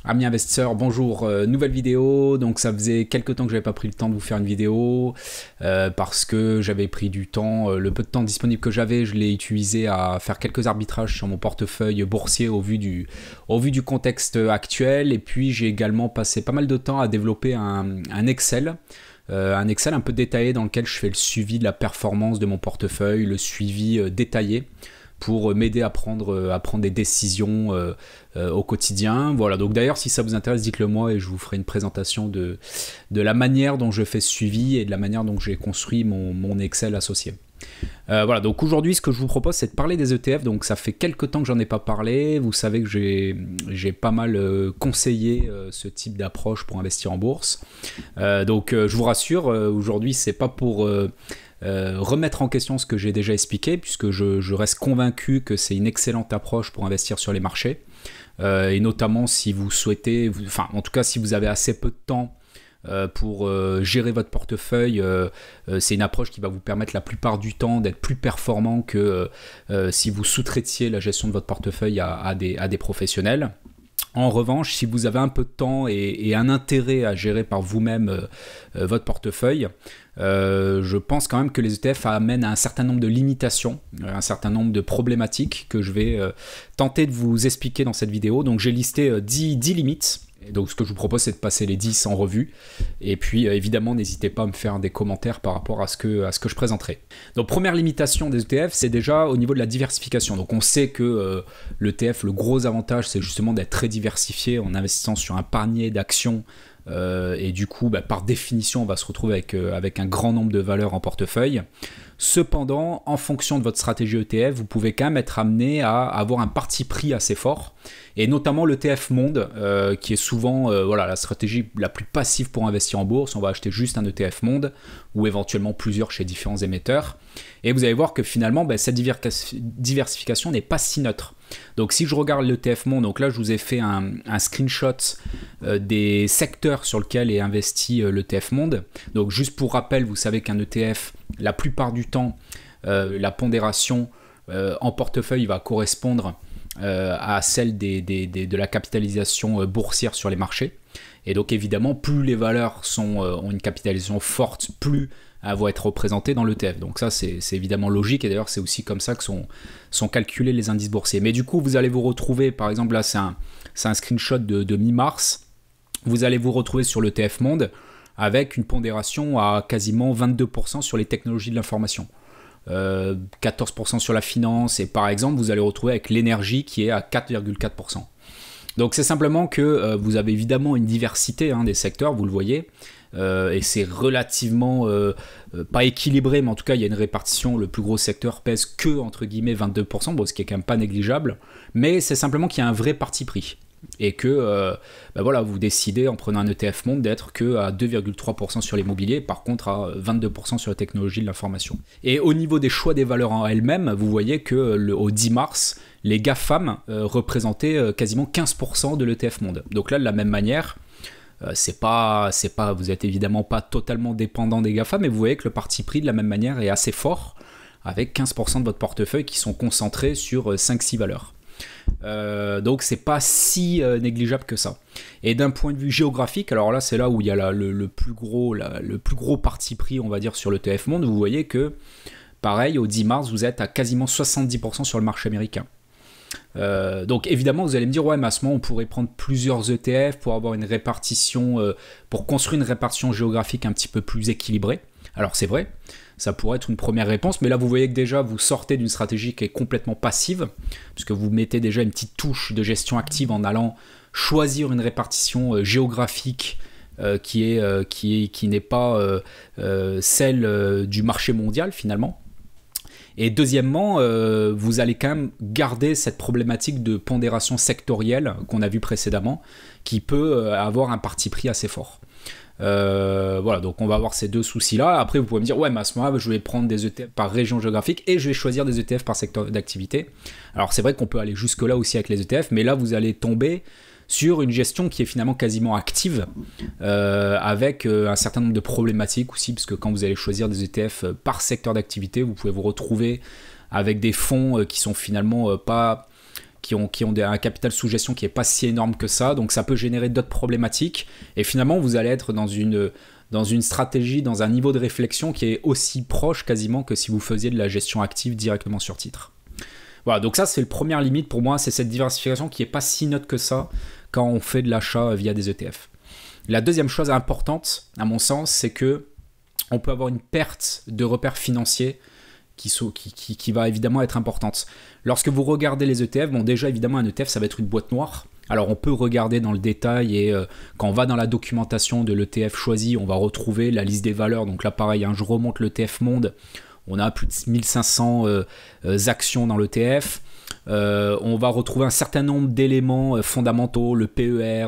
Amis investisseurs, bonjour, nouvelle vidéo. Donc ça faisait quelques temps que j'avais pas pris le temps de vous faire une vidéo parce que j'avais pris du temps, le peu de temps disponible que j'avais, je l'ai utilisé à faire quelques arbitrages sur mon portefeuille boursier au vu du contexte actuel. Et puis j'ai également passé pas mal de temps à développer un Excel. Un Excel un peu détaillé dans lequel je fais le suivi de la performance de mon portefeuille, le suivi détaillé pour m'aider à prendre des décisions au quotidien. Voilà, donc d'ailleurs si ça vous intéresse, dites-le moi et je vous ferai une présentation de la manière dont je fais ce suivi et de la manière dont j'ai construit mon Excel associé. Voilà, donc aujourd'hui ce que je vous propose c'est de parler des ETF. Donc ça fait quelques temps que j'en ai pas parlé. Vous savez que j'ai pas mal conseillé ce type d'approche pour investir en bourse. Donc je vous rassure, aujourd'hui c'est pas pour remettre en question ce que j'ai déjà expliqué, puisque je reste convaincu que c'est une excellente approche pour investir sur les marchés, et notamment si vous souhaitez, enfin en tout cas si vous avez assez peu de temps pour gérer votre portefeuille, c'est une approche qui va vous permettre la plupart du temps d'être plus performant que si vous sous-traitiez la gestion de votre portefeuille à des professionnels. En revanche, si vous avez un peu de temps et un intérêt à gérer par vous-même votre portefeuille, je pense quand même que les ETF amènent à un certain nombre de limitations, un certain nombre de problématiques que je vais tenter de vous expliquer dans cette vidéo. Donc j'ai listé 10 limites. Et donc ce que je vous propose c'est de passer les 10 en revue et puis évidemment n'hésitez pas à me faire des commentaires par rapport à ce que je présenterai. Donc première limitation des ETF, c'est déjà au niveau de la diversification. Donc on sait que l'ETF, le gros avantage c'est justement d'être très diversifié en investissant sur un panier d'actions et du coup par définition on va se retrouver avec un grand nombre de valeurs en portefeuille. Cependant, en fonction de votre stratégie ETF, vous pouvez quand même être amené à avoir un parti pris assez fort, et notamment l'ETF Monde, qui est souvent voilà, la stratégie la plus passive pour investir en bourse. On va acheter juste un ETF Monde, ou éventuellement plusieurs chez différents émetteurs, et vous allez voir que finalement, cette diversification n'est pas si neutre. Donc si je regarde l'ETF Monde, donc là je vous ai fait un screenshot des secteurs sur lesquels est investi l'ETF Monde. Donc juste pour rappel, vous savez qu'un ETF, la plupart du temps, la pondération en portefeuille va correspondre à celle de la capitalisation boursière sur les marchés. Et donc évidemment, plus les valeurs ont une capitalisation forte, plus elles vont être représentées dans l'ETF. Donc ça, c'est évidemment logique, et d'ailleurs c'est aussi comme ça que sont calculés les indices boursiers. Mais du coup, vous allez vous retrouver, par exemple là c'est un screenshot de mi-mars, vous allez vous retrouver sur l'ETF Monde avec une pondération à quasiment 22% sur les technologies de l'information. 14% sur la finance, et par exemple vous allez retrouver avec l'énergie qui est à 4,4%. Donc c'est simplement que vous avez évidemment une diversité des secteurs, vous le voyez, et c'est relativement pas équilibré, mais en tout cas il y a une répartition. Le plus gros secteur pèse que entre guillemets 22%, bon, ce qui est quand même pas négligeable, mais c'est simplement qu'il y a un vrai parti pris. Et que voilà, vous décidez en prenant un ETF Monde d'être que à 2,3% sur l'immobilier, par contre à 22% sur la technologie de l'information. Et au niveau des choix des valeurs en elles-mêmes, vous voyez que au 10 mars, les GAFAM représentaient quasiment 15% de l'ETF Monde. Donc là, de la même manière, vous êtes évidemment pas totalement dépendant des GAFAM, mais vous voyez que le parti pris de la même manière est assez fort, avec 15% de votre portefeuille qui sont concentrés sur 5-6 valeurs. Donc c'est pas si négligeable que ça. Et d'un point de vue géographique, alors là c'est là où il y a le plus gros parti pris, on va dire, sur l'ETF Monde. Vous voyez que pareil, au 10 mars vous êtes à quasiment 70% sur le marché américain. Donc évidemment vous allez me dire ouais, mais à ce moment on pourrait prendre plusieurs ETF pour avoir une répartition, pour construire une répartition géographique un petit peu plus équilibrée. Alors c'est vrai, ça pourrait être une première réponse, mais là vous voyez que déjà vous sortez d'une stratégie qui est complètement passive, puisque vous mettez déjà une petite touche de gestion active en allant choisir une répartition géographique qui n'est pas celle du marché mondial finalement. Et deuxièmement, vous allez quand même garder cette problématique de pondération sectorielle qu'on a vu précédemment, qui peut avoir un parti pris assez fort. Voilà, donc on va avoir ces deux soucis là. Après vous pouvez me dire ouais, mais à ce moment là je vais prendre des ETF par région géographique et je vais choisir des ETF par secteur d'activité. Alors c'est vrai qu'on peut aller jusque là aussi avec les ETF, mais là vous allez tomber sur une gestion qui est finalement quasiment active, avec un certain nombre de problématiques aussi, parce que quand vous allez choisir des ETF par secteur d'activité, vous pouvez vous retrouver avec des fonds qui sont finalement pas un capital sous gestion qui n'est pas si énorme que ça, donc ça peut générer d'autres problématiques, et finalement vous allez être dans une stratégie, dans un niveau de réflexion qui est aussi proche quasiment que si vous faisiez de la gestion active directement sur titre. Voilà, donc ça c'est le première limite pour moi, c'est cette diversification qui n'est pas si neutre que ça quand on fait de l'achat via des ETF. La deuxième chose importante, à mon sens, c'est que on peut avoir une perte de repères financiers qui va évidemment être importante. Lorsque vous regardez les ETF, bon déjà évidemment un ETF ça va être une boîte noire. Alors on peut regarder dans le détail et quand on va dans la documentation de l'ETF choisi, on va retrouver la liste des valeurs. Donc là pareil, je remonte l'ETF Monde, on a plus de 1500 actions dans l'ETF. On va retrouver un certain nombre d'éléments fondamentaux, le PER,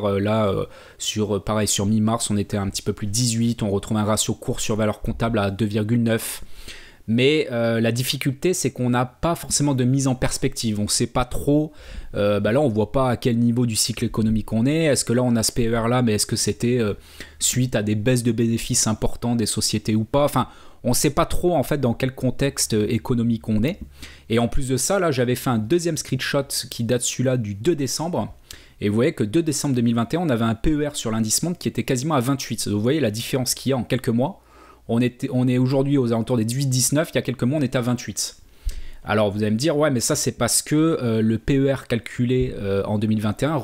sur mi-mars on était un petit peu plus de 18, on retrouve un ratio cours sur valeur comptable à 2,9. Mais la difficulté, c'est qu'on n'a pas forcément de mise en perspective. On ne sait pas trop. Là, on ne voit pas à quel niveau du cycle économique on est. Est-ce que là, on a ce PER-là, mais est-ce que c'était suite à des baisses de bénéfices importants des sociétés ou pas? Enfin, on ne sait pas trop, en fait, dans quel contexte économique on est. Et en plus de ça, là, j'avais fait un deuxième screenshot qui date celui-là du 2 décembre. Et vous voyez que 2 décembre 2021, on avait un PER sur l'indice Monde qui était quasiment à 28. Donc, vous voyez la différence qu'il y a en quelques mois. On est aujourd'hui aux alentours des 18-19, il y a quelques mois on était à 28. Alors vous allez me dire, ouais mais ça c'est parce que le PER calculé en 2021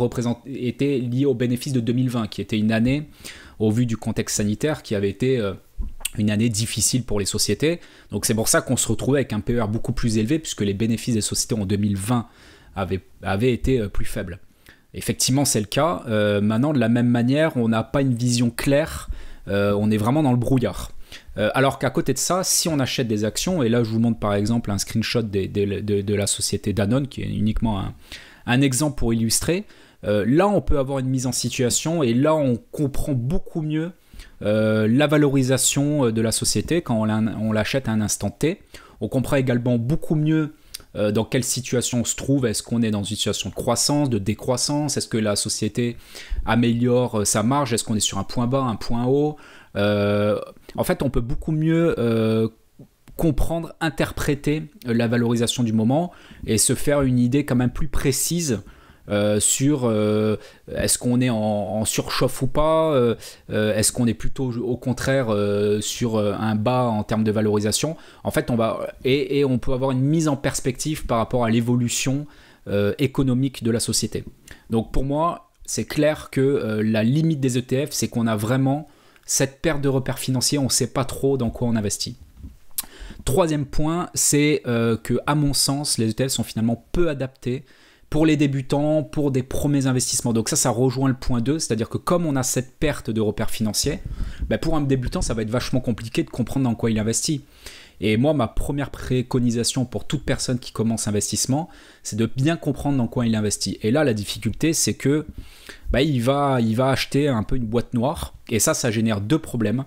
était lié au bénéfice de 2020, qui était une année, au vu du contexte sanitaire, qui avait été une année difficile pour les sociétés. Donc c'est pour ça qu'on se retrouvait avec un PER beaucoup plus élevé, puisque les bénéfices des sociétés en 2020 avaient été plus faibles. Effectivement c'est le cas. Maintenant de la même manière, on n'a pas une vision claire, on est vraiment dans le brouillard. Alors qu'à côté de ça, si on achète des actions, et là je vous montre par exemple un screenshot de la société Danone, qui est uniquement un exemple pour illustrer, là on peut avoir une mise en situation, et là on comprend beaucoup mieux la valorisation de la société quand on l'achète à un instant T. On comprend également beaucoup mieux dans quelle situation on se trouve. Est-ce qu'on est dans une situation de croissance, de décroissance? Est-ce que la société améliore sa marge? Est-ce qu'on est sur un point bas, un point haut? En fait, on peut beaucoup mieux comprendre, interpréter la valorisation du moment et se faire une idée quand même plus précise sur est-ce qu'on est en surchauffe ou pas, est-ce qu'on est plutôt au contraire sur un bas en termes de valorisation. En fait, on peut avoir une mise en perspective par rapport à l'évolution économique de la société. Donc pour moi, c'est clair que la limite des ETF, c'est qu'on a vraiment cette perte de repères financiers, on ne sait pas trop dans quoi on investit. Troisième point, c'est que à mon sens, les ETF sont finalement peu adaptés pour les débutants, pour des premiers investissements. Donc ça rejoint le point 2, c'est-à-dire que comme on a cette perte de repères financiers, pour un débutant, ça va être vachement compliqué de comprendre dans quoi il investit. Et moi, ma première préconisation pour toute personne qui commence l'investissement, c'est de bien comprendre dans quoi il investit. Et là, la difficulté, c'est que il va acheter un peu une boîte noire, et ça génère deux problèmes.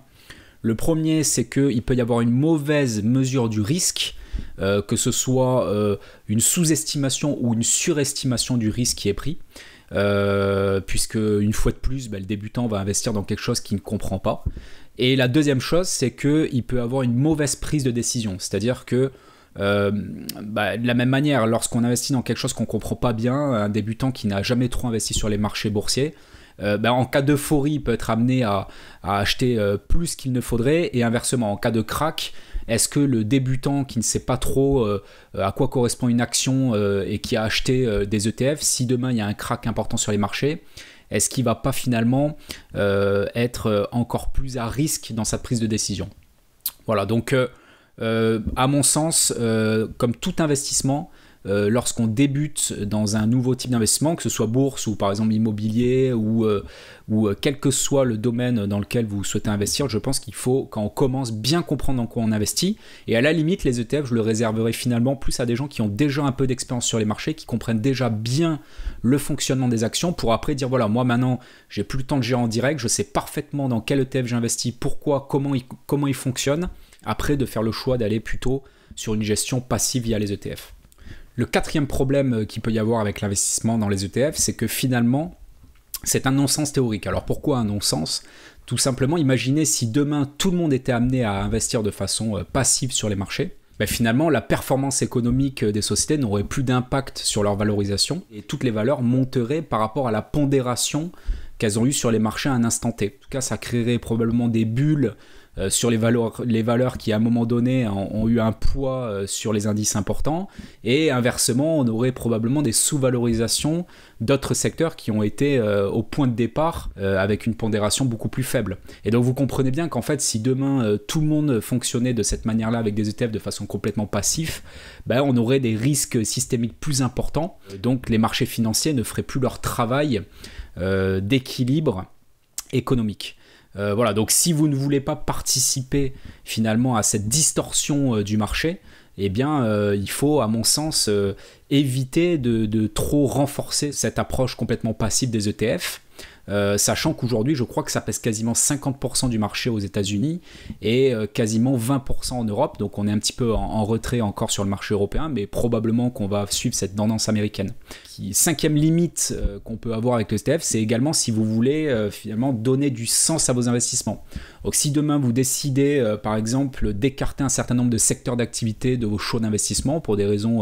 Le premier, c'est qu'il peut y avoir une mauvaise mesure du risque, que ce soit une sous-estimation ou une surestimation du risque qui est pris, puisque une fois de plus, le débutant va investir dans quelque chose qu'il ne comprend pas. Et la deuxième chose, c'est qu'il peut avoir une mauvaise prise de décision, c'est-à-dire que de la même manière, lorsqu'on investit dans quelque chose qu'on ne comprend pas bien, un débutant qui n'a jamais trop investi sur les marchés boursiers, en cas d'euphorie, il peut être amené à acheter plus qu'il ne faudrait, et inversement, en cas de crack, est-ce que le débutant qui ne sait pas trop à quoi correspond une action et qui a acheté des ETF, si demain il y a un crack important sur les marchés, est-ce qu'il ne va pas finalement être encore plus à risque dans sa prise de décision? Voilà, donc à mon sens, comme tout investissement, lorsqu'on débute dans un nouveau type d'investissement, que ce soit bourse ou par exemple immobilier ou quel que soit le domaine dans lequel vous souhaitez investir, je pense qu'il faut, quand on commence, bien comprendre dans quoi on investit. Et à la limite, les ETF, je le réserverai finalement plus à des gens qui ont déjà un peu d'expérience sur les marchés, qui comprennent déjà bien le fonctionnement des actions, pour après dire voilà, moi maintenant, j'ai plus le temps de gérer en direct, je sais parfaitement dans quel ETF j'investis, pourquoi, comment il fonctionne, après de faire le choix d'aller plutôt sur une gestion passive via les ETF. Le quatrième problème qu'il peut y avoir avec l'investissement dans les ETF, c'est que finalement, c'est un non-sens théorique. Alors pourquoi un non-sens? Tout simplement, imaginez si demain tout le monde était amené à investir de façon passive sur les marchés. ben finalement la performance économique des sociétés n'aurait plus d'impact sur leur valorisation et toutes les valeurs monteraient par rapport à la pondération qu'elles ont eue sur les marchés à un instant T. En tout cas, ça créerait probablement des bulles sur les valeurs qui à un moment donné ont eu un poids sur les indices importants, et inversement on aurait probablement des sous-valorisations d'autres secteurs qui ont été au point de départ avec une pondération beaucoup plus faible. Et donc vous comprenez bien qu'en fait si demain tout le monde fonctionnait de cette manière-là avec des ETF de façon complètement passive, ben, on aurait des risques systémiques plus importants, donc les marchés financiers ne feraient plus leur travail d'équilibre économique. Voilà, donc si vous ne voulez pas participer finalement à cette distorsion du marché, eh bien il faut à mon sens éviter de trop renforcer cette approche complètement passive des ETF. Sachant qu'aujourd'hui je crois que ça pèse quasiment 50% du marché aux États-Unis et quasiment 20% en Europe, donc on est un petit peu en retrait encore sur le marché européen, mais probablement qu'on va suivre cette tendance américaine. Cinquième limite qu'on peut avoir avec le ETF, c'est également si vous voulez finalement donner du sens à vos investissements. Donc si demain vous décidez par exemple d'écarter un certain nombre de secteurs d'activité de vos choix d'investissement pour des raisons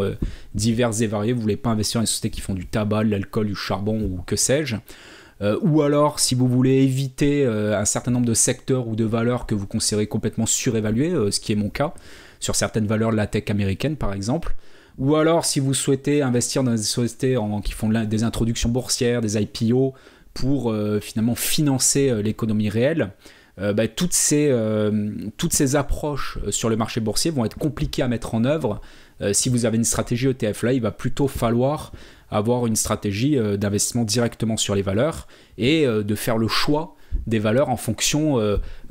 diverses et variées, vous ne voulez pas investir dans les sociétés qui font du tabac, de l'alcool, du charbon ou que sais-je, ou alors si vous voulez éviter un certain nombre de secteurs ou de valeurs que vous considérez complètement surévaluées, ce qui est mon cas, sur certaines valeurs de la tech américaine par exemple, ou alors si vous souhaitez investir dans des sociétés qui font des introductions boursières, des IPO, pour finalement financer l'économie réelle, toutes ces approches sur le marché boursier vont être compliquées à mettre en œuvre. Si vous avez une stratégie ETF, là il va plutôt falloir avoir une stratégie d'investissement directement sur les valeurs et de faire le choix des valeurs en fonction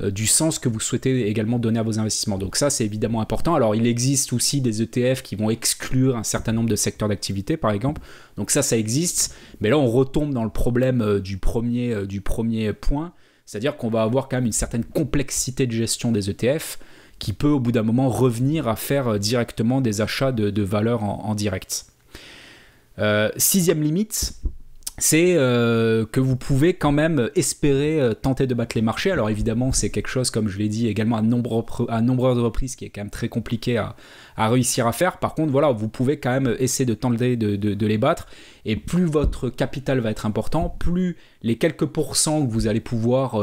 du sens que vous souhaitez également donner à vos investissements. Donc ça, c'est évidemment important. Alors, il existe aussi des ETF qui vont exclure un certain nombre de secteurs d'activité, par exemple. Donc ça existe. Mais là, on retombe dans le problème du premier point. C'est-à-dire qu'on va avoir quand même une certaine complexité de gestion des ETF qui peut, au bout d'un moment, revenir à faire directement des achats de valeurs en direct. Sixième limite, c'est que vous pouvez quand même espérer tenter de battre les marchés. Alors évidemment, c'est quelque chose, comme je l'ai dit également à nombreuses reprises, qui est quand même très compliqué à réussir à faire. Par contre, voilà, vous pouvez quand même essayer de tenter de les battre. Et plus votre capital va être important, plus les quelques pourcents que vous allez pouvoir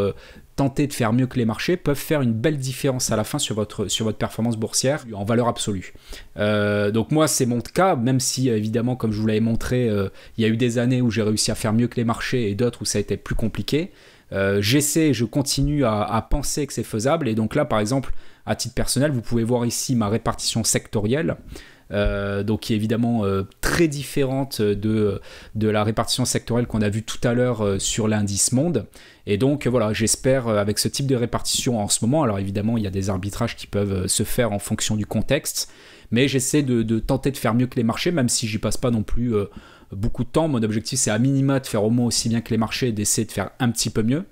tenter de faire mieux que les marchés peuvent faire une belle différence à la fin sur votre performance boursière en valeur absolue. Donc moi, c'est mon cas, même si évidemment, comme je vous l'avais montré, il y a eu des années où j'ai réussi à faire mieux que les marchés et d'autres où ça a été plus compliqué. Je continue à penser que c'est faisable, et donc là, par exemple, à titre personnel, vous pouvez voir ici ma répartition sectorielle. Donc qui est évidemment très différente de la répartition sectorielle qu'on a vue tout à l'heure sur l'indice monde. Et donc voilà, j'espère avec ce type de répartition en ce moment, alors évidemment il y a des arbitrages qui peuvent se faire en fonction du contexte, mais j'essaie de tenter de faire mieux que les marchés, même si j'y passe pas non plus beaucoup de temps. Mon objectif, c'est à minima de faire au moins aussi bien que les marchés et d'essayer de faire un petit peu mieux.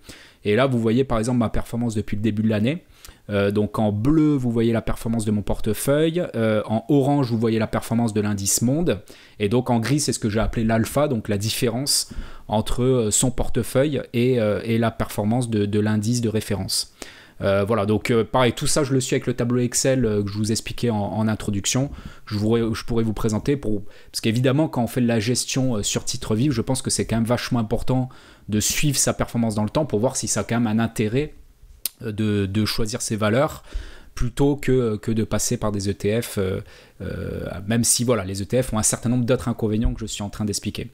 Et là, vous voyez par exemple ma performance depuis le début de l'année. Donc en bleu, vous voyez la performance de mon portefeuille, en orange, vous voyez la performance de l'indice monde, et donc en gris, c'est ce que j'ai appelé l'alpha, donc la différence entre son portefeuille et la performance de l'indice de référence. Voilà, donc pareil, tout ça je le suis avec le tableau Excel que je vous expliquais en introduction. Je pourrais vous présenter, parce qu'évidemment quand on fait de la gestion sur titre vif, je pense que c'est quand même vachement important de suivre sa performance dans le temps pour voir si ça a quand même un intérêt de choisir ses valeurs plutôt que de passer par des ETF, même si voilà, les ETF ont un certain nombre d'autres inconvénients que je suis en train d'expliquer.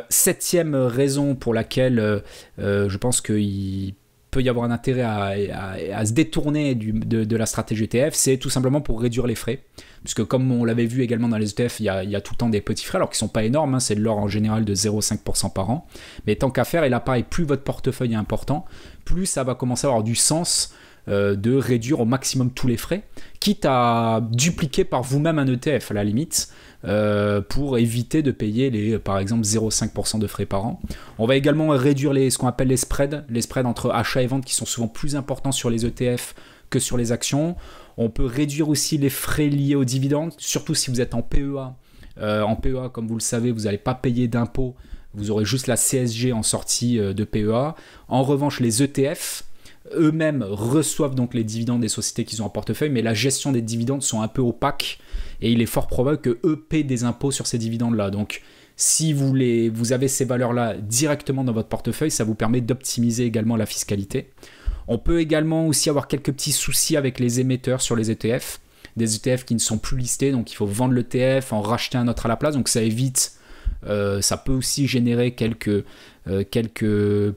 Septième raison pour laquelle je pense qu'il peut y avoir un intérêt à se détourner de la stratégie ETF, c'est tout simplement pour réduire les frais. Puisque comme on l'avait vu également dans les ETF, il y a tout le temps des petits frais, alors qu'ils ne sont pas énormes, hein, c'est de l'ordre en général de 0,5% par an. Mais tant qu'à faire, et là pareil, plus votre portefeuille est important, plus ça va commencer à avoir du sens de réduire au maximum tous les frais, quitte à dupliquer par vous-même un ETF à la limite, pour éviter de payer par exemple 0,5% de frais par an. On va également réduire ce qu'on appelle les spreads entre achat et vente qui sont souvent plus importants sur les ETF que sur les actions. On peut réduire aussi les frais liés aux dividendes, surtout si vous êtes en PEA. En PEA, comme vous le savez, vous n'allez pas payer d'impôts, vous aurez juste la CSG en sortie de PEA. En revanche, les ETF, eux-mêmes reçoivent donc les dividendes des sociétés qu'ils ont en portefeuille, mais la gestion des dividendes sont un peu opaques et il est fort probable que eux paient des impôts sur ces dividendes-là. Donc, si vous avez ces valeurs-là directement dans votre portefeuille, ça vous permet d'optimiser également la fiscalité. On peut également aussi avoir quelques petits soucis avec les émetteurs sur les ETF. Des ETF qui ne sont plus listés, donc il faut vendre l'ETF, en racheter un autre à la place, donc ça évite, ça peut aussi générer quelques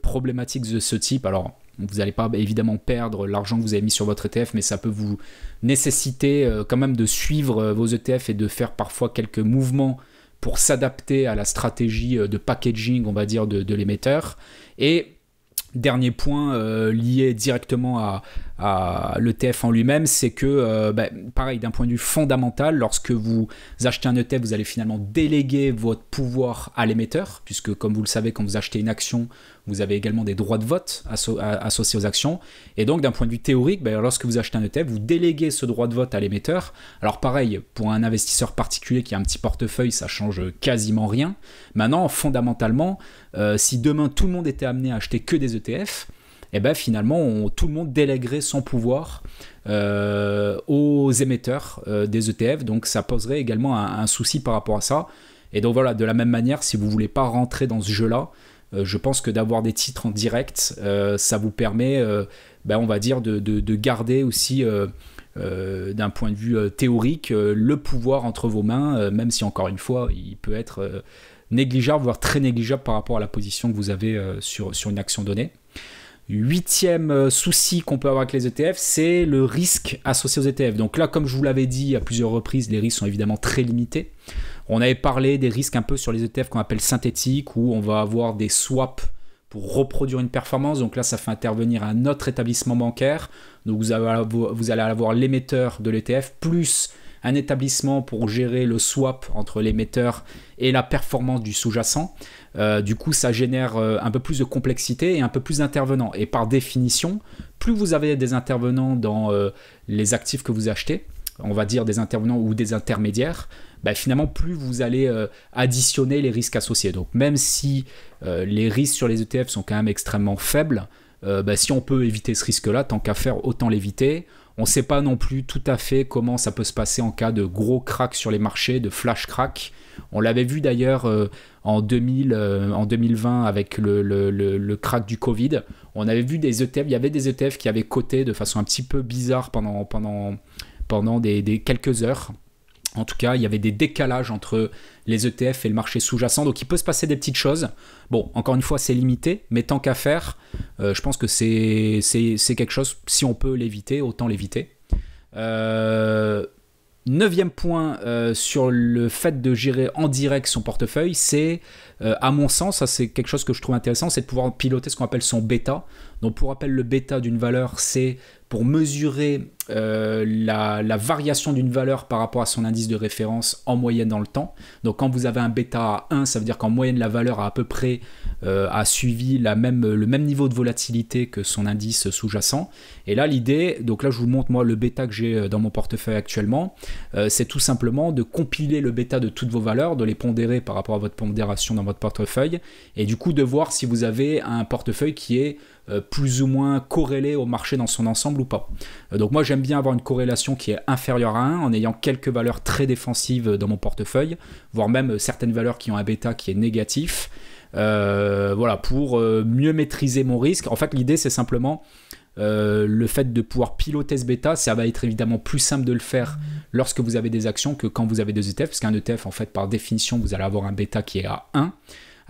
problématiques de ce type. Alors, vous n'allez pas évidemment perdre l'argent que vous avez mis sur votre ETF, mais ça peut vous nécessiter quand même de suivre vos ETF et de faire parfois quelques mouvements pour s'adapter à la stratégie de packaging, on va dire, de l'émetteur. Et dernier point lié directement à l'ETF en lui-même, c'est que, pareil, d'un point de vue fondamental, lorsque vous achetez un ETF, vous allez finalement déléguer votre pouvoir à l'émetteur, puisque comme vous le savez, quand vous achetez une action, vous avez également des droits de vote associés aux actions. Et donc, d'un point de vue théorique, lorsque vous achetez un ETF, vous déléguez ce droit de vote à l'émetteur. Alors pareil, pour un investisseur particulier qui a un petit portefeuille, ça change quasiment rien. Maintenant, fondamentalement, si demain tout le monde était amené à acheter que des ETF, finalement, tout le monde déléguerait son pouvoir aux émetteurs des ETF. Donc, ça poserait également un souci par rapport à ça. Et donc, voilà, de la même manière, si vous ne voulez pas rentrer dans ce jeu-là, je pense que d'avoir des titres en direct, ça vous permet, on va dire, de garder aussi, d'un point de vue théorique, le pouvoir entre vos mains, même si, encore une fois, il peut être négligeable, voire très négligeable par rapport à la position que vous avez sur une action donnée. 8e souci qu'on peut avoir avec les ETF, c'est le risque associé aux ETF. Donc là, comme je vous l'avais dit à plusieurs reprises, les risques sont évidemment très limités. On avait parlé des risques un peu sur les ETF qu'on appelle synthétiques, où on va avoir des swaps pour reproduire une performance. Donc là, ça fait intervenir un autre établissement bancaire. Donc vous allez avoir l'émetteur de l'ETF plus un établissement pour gérer le swap entre l'émetteur et la performance du sous-jacent. Du coup, ça génère un peu plus de complexité et un peu plus d'intervenants. Et par définition, plus vous avez des intervenants dans les actifs que vous achetez, on va dire des intervenants ou des intermédiaires, finalement, plus vous allez additionner les risques associés. Donc, même si les risques sur les ETF sont quand même extrêmement faibles, si on peut éviter ce risque-là, tant qu'à faire, autant l'éviter. On ne sait pas non plus tout à fait comment ça peut se passer en cas de gros crack sur les marchés, de flash crack. On l'avait vu d'ailleurs en 2020 avec le crack du Covid. On avait vu des ETF, il y avait des ETF qui avaient coté de façon un petit peu bizarre pendant des quelques heures. En tout cas, il y avait des décalages entre les ETF et le marché sous-jacent. Donc, il peut se passer des petites choses. Bon, encore une fois, c'est limité. Mais tant qu'à faire, je pense que c'est quelque chose, si on peut l'éviter, autant l'éviter. 9e point sur le fait de gérer en direct son portefeuille, c'est, à mon sens, ça c'est quelque chose que je trouve intéressant, c'est de pouvoir piloter ce qu'on appelle son bêta. Donc, pour rappel, le bêta d'une valeur, c'est pour mesurer la variation d'une valeur par rapport à son indice de référence en moyenne dans le temps. Donc quand vous avez un bêta à 1, ça veut dire qu'en moyenne la valeur a à peu près a suivi le même niveau de volatilité que son indice sous-jacent. Et là l'idée, donc là je vous montre moi le bêta que j'ai dans mon portefeuille actuellement, c'est tout simplement de compiler le bêta de toutes vos valeurs, de les pondérer par rapport à votre pondération dans votre portefeuille, et du coup de voir si vous avez un portefeuille qui est plus ou moins corrélé au marché dans son ensemble ou pas. Donc moi j'aime bien avoir une corrélation qui est inférieure à 1 en ayant quelques valeurs très défensives dans mon portefeuille, voire même certaines valeurs qui ont un bêta qui est négatif, voilà, pour mieux maîtriser mon risque. En fait l'idée c'est simplement le fait de pouvoir piloter ce bêta, ça va être évidemment plus simple de le faire lorsque vous avez des actions que quand vous avez des ETF, parce qu'un ETF en fait par définition vous allez avoir un bêta qui est à 1.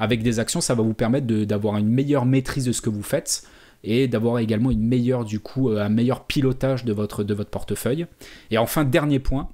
Avec des actions, ça va vous permettre d'avoir une meilleure maîtrise de ce que vous faites et d'avoir également un meilleur pilotage de votre portefeuille. Et enfin, dernier point,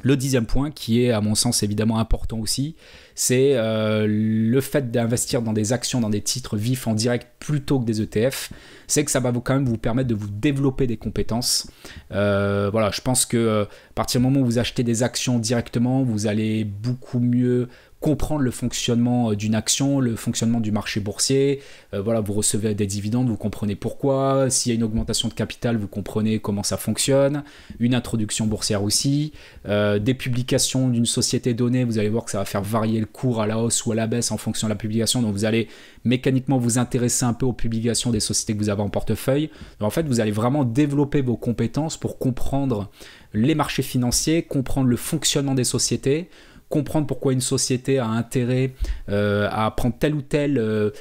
le 10e point, qui est à mon sens évidemment important aussi, c'est le fait d'investir dans des actions, dans des titres vifs en direct plutôt que des ETF, c'est que ça va quand même vous permettre de vous développer des compétences. Voilà, je pense que à partir du moment où vous achetez des actions directement, vous allez beaucoup mieux comprendre le fonctionnement d'une action, le fonctionnement du marché boursier. Voilà, vous recevez des dividendes, vous comprenez pourquoi. S'il y a une augmentation de capital, vous comprenez comment ça fonctionne. Une introduction boursière aussi. Des publications d'une société donnée, vous allez voir que ça va faire varier le cours à la hausse ou à la baisse en fonction de la publication. Donc vous allez mécaniquement vous intéresser un peu aux publications des sociétés que vous avez en portefeuille. Donc en fait, vous allez vraiment développer vos compétences pour comprendre les marchés financiers, comprendre le fonctionnement des sociétés, comprendre pourquoi une société a intérêt à prendre telle ou telle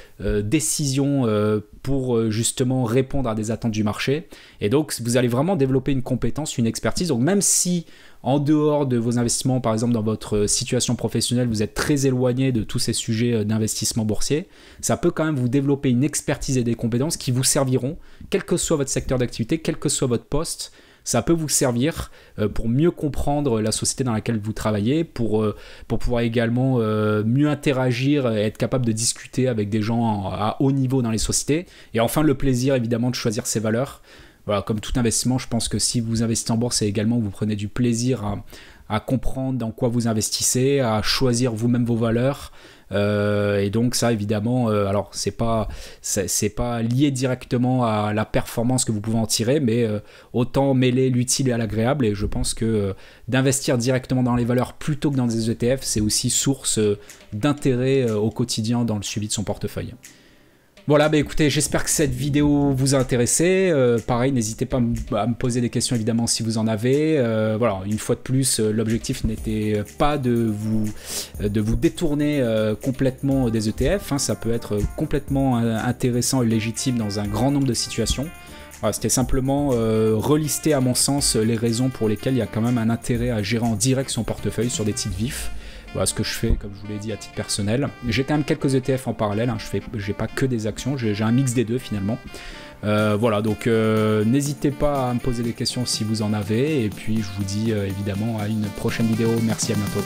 décision pour justement répondre à des attentes du marché. Et donc, vous allez vraiment développer une compétence, une expertise. Donc, même si en dehors de vos investissements, par exemple dans votre situation professionnelle, vous êtes très éloigné de tous ces sujets d'investissement boursier, ça peut quand même vous développer une expertise et des compétences qui vous serviront, quel que soit votre secteur d'activité, quel que soit votre poste. Ça peut vous servir pour mieux comprendre la société dans laquelle vous travaillez, pour pouvoir également mieux interagir et être capable de discuter avec des gens à haut niveau dans les sociétés. Et enfin, le plaisir évidemment de choisir ses valeurs. Voilà, comme tout investissement, je pense que si vous investissez en bourse, c'est également que vous prenez du plaisir à comprendre dans quoi vous investissez, à choisir vous-même vos valeurs. Et donc ça évidemment, alors c'est pas lié directement à la performance que vous pouvez en tirer, mais autant mêler l'utile à l'agréable, et je pense que d'investir directement dans les valeurs plutôt que dans des ETF, c'est aussi source d'intérêt au quotidien dans le suivi de son portefeuille. Voilà, bah écoutez, j'espère que cette vidéo vous a intéressé. Pareil, n'hésitez pas à me poser des questions évidemment si vous en avez. Voilà, une fois de plus, l'objectif n'était pas de vous détourner complètement des ETF. Hein, ça peut être complètement intéressant et légitime dans un grand nombre de situations. Voilà, c'était simplement relister à mon sens les raisons pour lesquelles il y a quand même un intérêt à gérer en direct son portefeuille sur des titres vifs. Voilà ce que je fais, comme je vous l'ai dit, à titre personnel. J'ai quand même quelques ETF en parallèle, hein. J'ai pas que des actions, j'ai un mix des deux finalement. Voilà, donc n'hésitez pas à me poser des questions si vous en avez, et puis je vous dis évidemment à une prochaine vidéo. Merci, à bientôt.